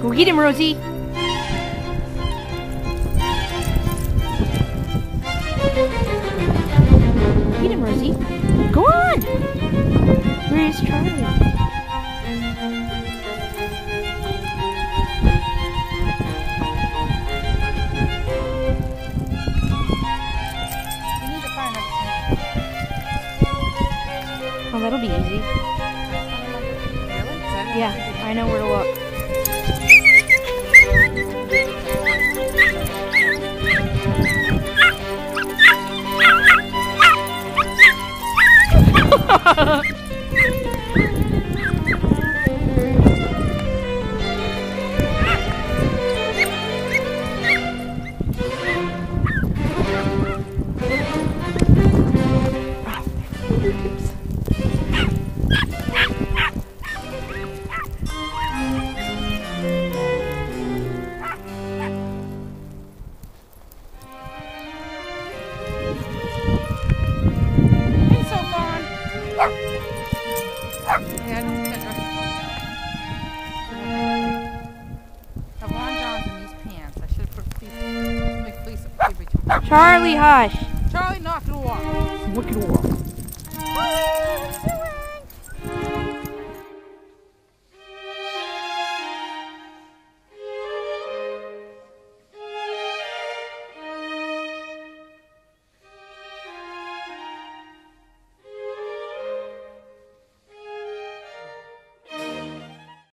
Go get him, Rosie. Get him, Rosie. Go on. Where's Charlie? Oh, that'll be easy. Yeah, I know where to look. Charlie, hush. Charlie, knock it off. Look it off.